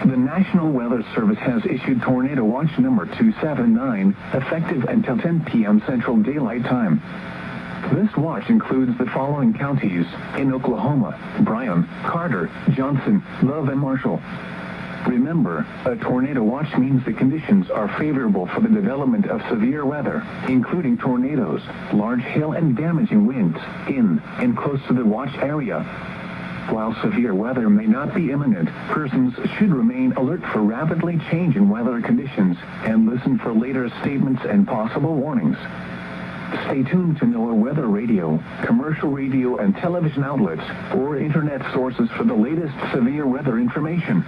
The National Weather Service has issued Tornado Watch number 279, effective until 10 p.m. Central Daylight Time. This watch includes the following counties in Oklahoma: Bryan, Carter, Johnson, Love, and Marshall. Remember, a tornado watch means the conditions are favorable for the development of severe weather, including tornadoes, large hail, and damaging winds in and close to the watch area. While severe weather may not be imminent, persons should remain alert for rapidly changing weather conditions and listen for later statements and possible warnings. Stay tuned to NOAA Weather Radio, commercial radio and television outlets, or internet sources for the latest severe weather information.